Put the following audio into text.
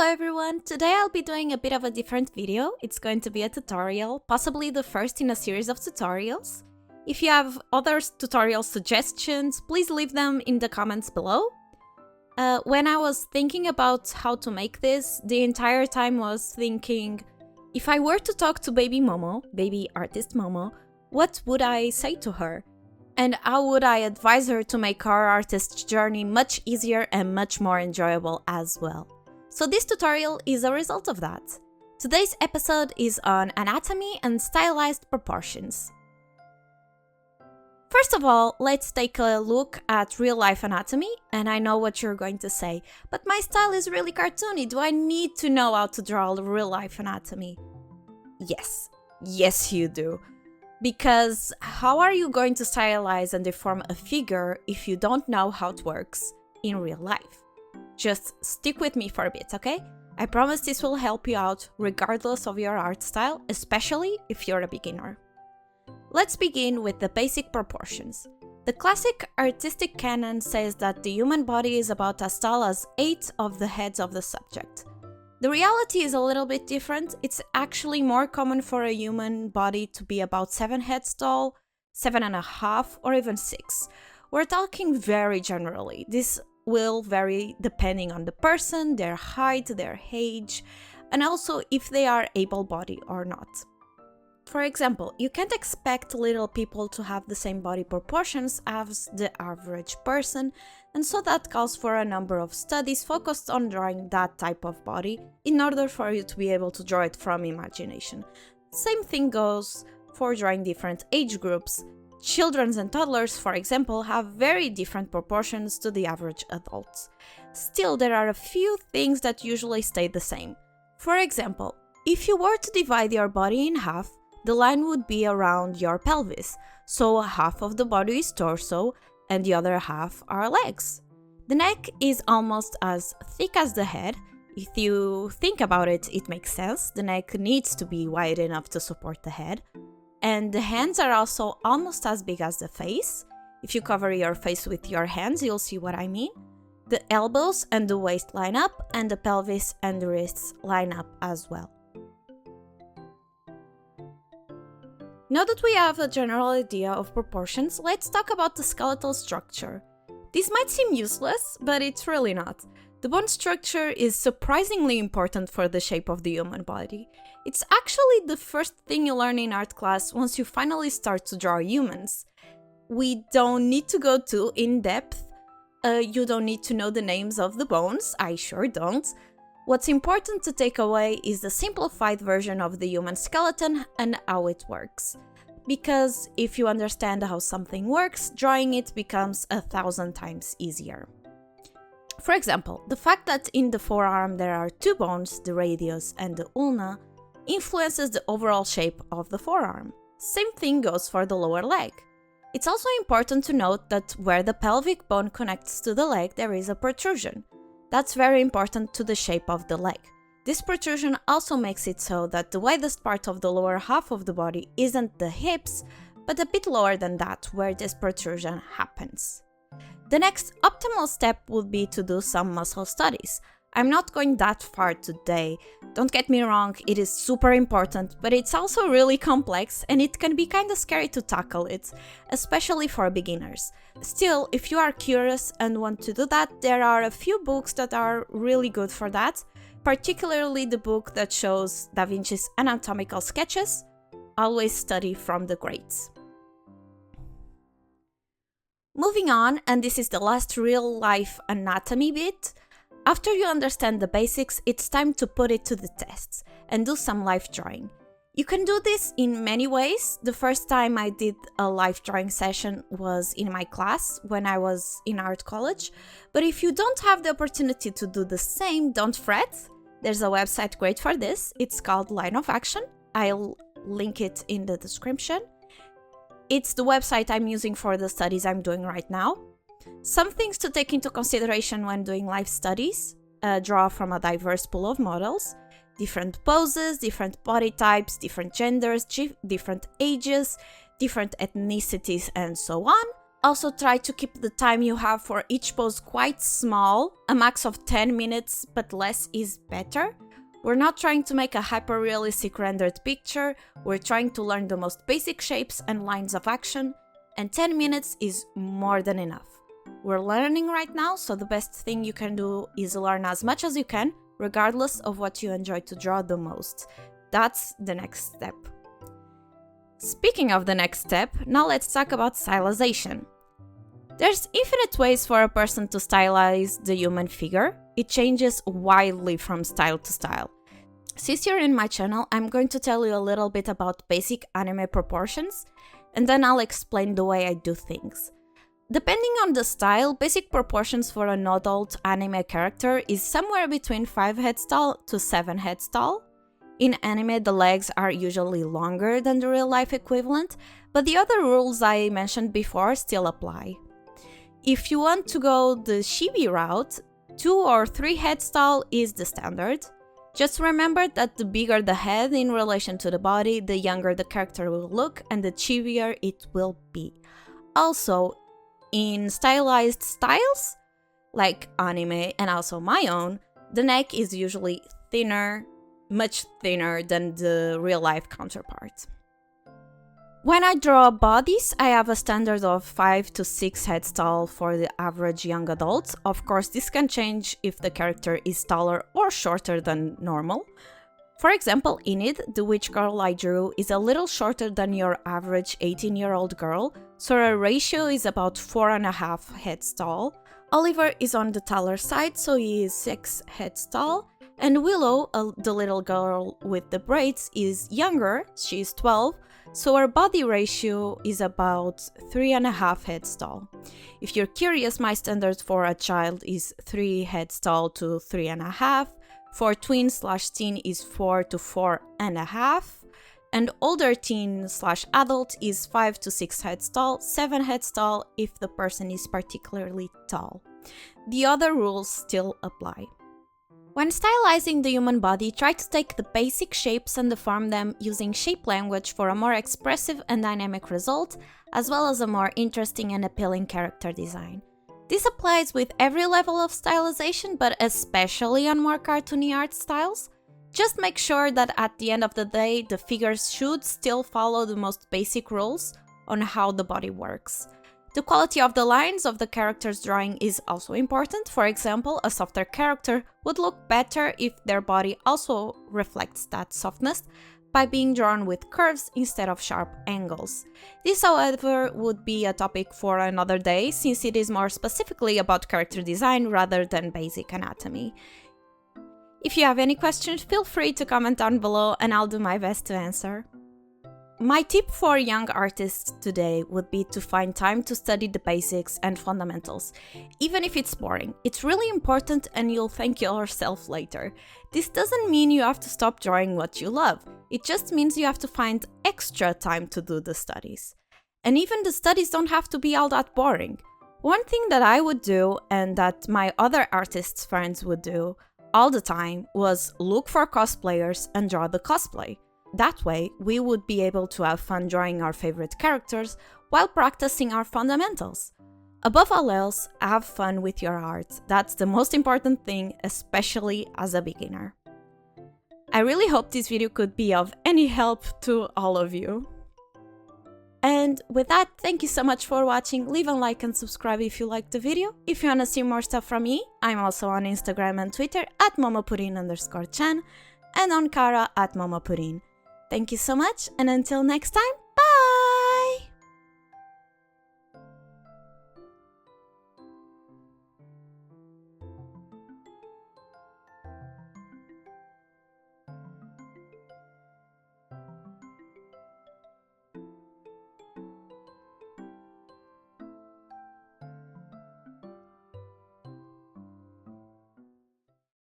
Hello everyone! Today I'll be doing a bit of a different video. It's going to be a tutorial, possibly the first in a series of tutorials. If you have other tutorial suggestions, please leave them in the comments below. When I was thinking about how to make this, the entire time was thinking, if I were to talk to baby Momo, baby artist Momo, what would I say to her? And how would I advise her to make her artist journey much easier and much more enjoyable as well? So this tutorial is a result of that. Today's episode is on anatomy and stylized proportions. First of all, let's take a look at real-life anatomy, and I know what you're going to say, but my style is really cartoony, do I need to know how to draw real-life anatomy? Yes you do. Because how are you going to stylize and deform a figure if you don't know how it works in real life? Just stick with me for a bit, okay? I promise this will help you out regardless of your art style, especially if you're a beginner. Let's begin with the basic proportions. The classic artistic canon says that the human body is about as tall as 8 of the heads of the subject. The reality is a little bit different. It's actually more common for a human body to be about 7 heads tall, 7.5, or even 6. We're talking very generally. This will vary depending on the person, their height, their age, and also if they are able-bodied or not. For example, you can't expect little people to have the same body proportions as the average person, and so that calls for a number of studies focused on drawing that type of body in order for you to be able to draw it from imagination. Same thing goes for drawing different age groups. Children and toddlers, for example, have very different proportions to the average adults. Still, there are a few things that usually stay the same. For example, if you were to divide your body in half, the line would be around your pelvis, so half of the body is torso and the other half are legs. The neck is almost as thick as the head. If you think about it, it makes sense. The neck needs to be wide enough to support the head. And the hands are also almost as big as the face. If you cover your face with your hands, you'll see what I mean. The elbows and the waist line up, and the pelvis and the wrists line up as well. Now that we have a general idea of proportions, let's talk about the skeletal structure. This might seem useless, but it's really not. The bone structure is surprisingly important for the shape of the human body. It's actually the first thing you learn in art class once you finally start to draw humans. We don't need to go too in-depth. You don't need to know the names of the bones, I sure don't. What's important to take away is the simplified version of the human skeleton and how it works. Because if you understand how something works, drawing it becomes 1,000 times easier. For example, the fact that in the forearm there are 2 bones, the radius and the ulna, influences the overall shape of the forearm. Same thing goes for the lower leg. It's also important to note that where the pelvic bone connects to the leg, there is a protrusion. That's very important to the shape of the leg. This protrusion also makes it so that the widest part of the lower half of the body isn't the hips, but a bit lower than that, where this protrusion happens. The next optimal step would be to do some muscle studies. I'm not going that far today. Don't get me wrong, it is super important, but it's also really complex and it can be kinda scary to tackle it, especially for beginners. Still, if you are curious and want to do that, there are a few books that are really good for that, particularly the book that shows Da Vinci's anatomical sketches. Always study from the greats. Moving on, and this is the last real-life anatomy bit. After you understand the basics, it's time to put it to the tests and do some live drawing. You can do this in many ways. The first time I did a live drawing session was in my class when I was in art college. But if you don't have the opportunity to do the same, don't fret. There's a website great for this. It's called Line of Action. I'll link it in the description. It's the website I'm using for the studies I'm doing right now. Some things to take into consideration when doing live studies: draw from a diverse pool of models, different poses, different body types, different genders, different ages, different ethnicities, and so on. Also try to keep the time you have for each pose quite small, a max of 10 minutes, but less is better. We're not trying to make a hyper-realistic rendered picture, we're trying to learn the most basic shapes and lines of action, and 10 minutes is more than enough. We're learning right now, so the best thing you can do is learn as much as you can, regardless of what you enjoy to draw the most. That's the next step. Speaking of the next step, now let's talk about stylization. There's infinite ways for a person to stylize the human figure. It changes wildly from style to style. Since you're in my channel, I'm going to tell you a little bit about basic anime proportions, and then I'll explain the way I do things. Depending on the style, basic proportions for an adult anime character is somewhere between 5 heads tall to 7 heads tall. In anime, the legs are usually longer than the real-life equivalent, but the other rules I mentioned before still apply. If you want to go the chibi route, 2 or 3 heads tall is the standard. Just remember that the bigger the head in relation to the body, the younger the character will look and the chibier it will be. Also, in stylized styles, like anime and also my own, the neck is usually thinner, much thinner than the real-life counterpart. When I draw bodies, I have a standard of 5 to 6 heads tall for the average young adult. Of course, this can change if the character is taller or shorter than normal. For example, Enid, the witch girl I drew, is a little shorter than your average 18-year-old girl, so her ratio is about 4.5 heads tall. Oliver is on the taller side, so he is 6 heads tall. And Willow, the little girl with the braids, is younger, she is 12, so her body ratio is about 3.5 heads tall. If you're curious, my standard for a child is 3 heads tall to 3.5, for twin/teen is 4 to 4.5, and older teen/adult is 5 to 6 heads tall, 7 heads tall if the person is particularly tall. The other rules still apply. When stylizing the human body, try to take the basic shapes and deform them using shape language for a more expressive and dynamic result, as well as a more interesting and appealing character design. This applies with every level of stylization, but especially on more cartoony art styles. Just make sure that at the end of the day, the figures should still follow the most basic rules on how the body works. The quality of the lines of the character's drawing is also important. For example, a softer character would look better if their body also reflects that softness by being drawn with curves instead of sharp angles. This, however, would be a topic for another day, since it is more specifically about character design rather than basic anatomy. If you have any questions, feel free to comment down below and I'll do my best to answer. My tip for young artists today would be to find time to study the basics and fundamentals. Even if it's boring, it's really important and you'll thank yourself later. This doesn't mean you have to stop drawing what you love. It just means you have to find extra time to do the studies. And even the studies don't have to be all that boring. One thing that I would do, and that my other artists friends would do all the time, was look for cosplayers and draw the cosplay. That way, we would be able to have fun drawing our favorite characters while practicing our fundamentals. Above all else, have fun with your art. That's the most important thing, especially as a beginner. I really hope this video could be of any help to all of you. And with that, thank you so much for watching. Leave a like and subscribe if you liked the video. If you want to see more stuff from me, I'm also on Instagram and Twitter at momopurin_chan and on Kara at momopurin. Thank you so much, and until next time,